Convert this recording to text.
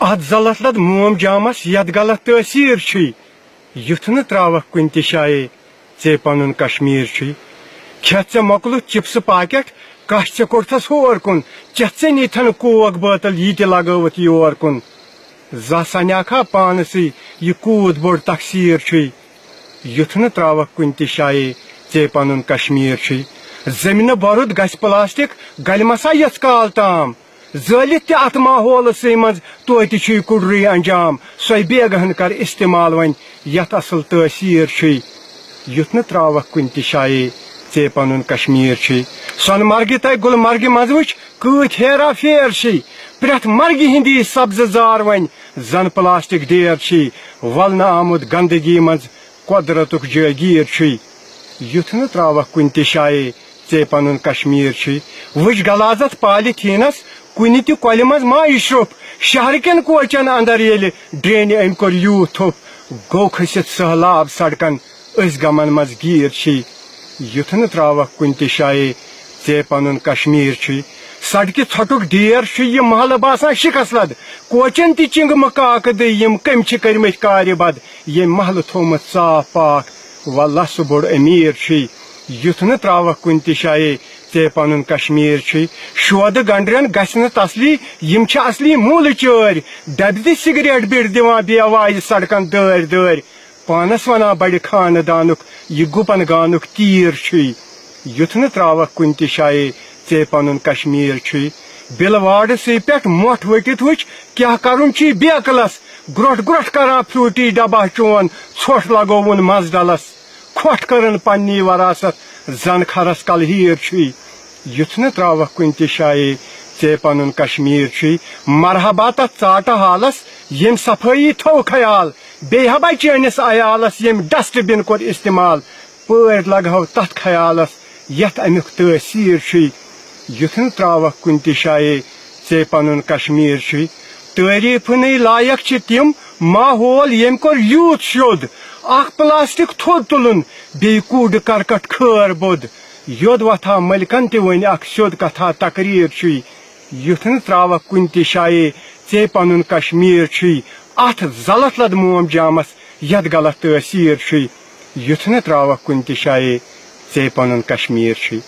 ات زلت لد موم jams یت غلط تاثیر چھ یتھ نہ تراوک کن تہ جائے ژے پنن کشمیر چھ کھیت ژے مۄکلُتھ چپس پاکیٹ کش ژے کوٚرتھس ہور کُن چتھ ژے نیتھن کوک بٲتل یہِ تہِ لگٲوِتھ یور کُن زانٛہہ سنیاکھا پانسٕے یہِ کوٗت بوٚڑ تقسیٖر چھُے یُتھ نہٕ تراوکھ کُنہِ تہِ جایے ژے پنُن کشمیر چھ زمینہ بۄرُد گژھِ پلاسٹک گلہِ مسا یژھ کال تام زٲلِتھ تہِ اتھ ماحولسٕے منٛز توتہِ چھُے کُڑرٕے انجام سۄے بیگہن کر استعمال وۄنۍ یتھ اصل تٲثیٖر چھُے یُتھ نہٕ تراوکھ کُنہِ تہِ جایے ژے پنُن کشمیر چھ سۄنہٕ مرگہِ تہٕ گُلمرگہِ منٛز وٕچھ کۭتۍ ہیرا پھیر چھ پرٛٮ۪تھ مرگہِ ہِنٛدی سبزٕ زار وۄنۍ زن پلاسٹک ڈیر چھ ولنہٕ آمُت گندگی منٛز قۄدرتُک جٲگیٖر چھُے یُتھ نہٕ تراوکھ کُنہِ تہِ جایے ژے پنُن کشمیر چھ وٕچھ غلازت پالِتھیٖنس کُنہِ تہِ کۄلہِ منٛز ما یہِ شرٛوٚپ شہرٕ کٮ۪ن کوچن اندر ییٚلہِ ڈرٛینہِ أمۍ کوٚر یوٗت تھوٚپ گوٚو کھٔسِتھ سہلاب سڑکن أسۍ گمن منٛز گیٖر چھ یُتھ نہٕ تراوکھ کُنہِ تہِ جایے ژے پنُن کشمیر چھ سڑکہِ ژھۄٹُک ڈیر چھُ یہِ محلہٕ باسان شِکس لد کوچن تہِ چنگمہٕ کاکہٕ دٕے یِم کٔمۍ چھِ کٔرمٕتۍ کارِ بد ییٚمۍ محلہٕ تھوٚومُت صاف پاک واللہ سُہ بوٚڑ أمیٖر چھُے یُتھ نہٕ تراوکھ کُنہِ تہِ جایے ژے پنُن کشمیر چھ شودٕ گنڈرین گژھِ نہٕ تسلی یِم چھِ اصلی موٗلہٕ چٲرۍ ڈبہِ تہِ سگریٹ بِڑ دِوان بیواجہِ سڑکن دٲرۍ دٲرۍ پانس ونان بڑِ خاندانُک یہِ گُپن گانُک تیٖر چھُے یُتھ نہٕ تراوکھ کُنہِ تہِ جایے ژے پنُن کشمیر چھ بِلہٕ واڑسٕے پٮ۪ٹھ مۄٹھ ؤٹِتھ وٕچھ کیٛاہ کرُن چھُے بیکلس گرٛوٚٹھ گرٛوٚٹھ کران فروٗٹی ڈبہ چون ژھۄٹھ لگووُن مز ڈلس کھۄٹھ کٔرٕن پننی وراثت زن کھرس کلہیٖر چھُے یُتھ نہٕ تراوکھ کُنہِ تہِ جایے ژے پنُن کشمیر چھ مرحبا تتھ ژاٹہٕ حالس ییٚمۍ صفٲیی تھوٚو خیال بیٚیہِ ہبا چٲنِس عیالس ییٚمۍ ڈسٹ بن کوٚر استعمال پٲرۍ لگہو تتھ خیالس یتھ امیُک تٲثیٖر چھُے یُتھ نہٕ تراوکھ کُنہِ تہِ جایے ژے پنُن کشمیر چھ تعریٖفنٕے لایق چھِ تِم ماحول ییٚمۍ کوٚر یوٗت شوٚد اکھ پلاسٹک تھوٚد تُلُن بیٚیہِ کوٗڈٕ کرکٹ خٲر بوٚد یوٚد وتھا ملکن تہِ وۄنۍ اکھ سیوٚد کتھا تقریٖر چھُے یُتھ نہٕ تراوکھ کُنہِ تہِ جایے ژے پنُن کشمیر چھُے اتھ زلت لد موم جامس یتھ غلط تٲثیٖر چھُے یُتھ نہٕ تراوکھ کُنہِ تہِ جایے ژے پنُن کشمیر چھُے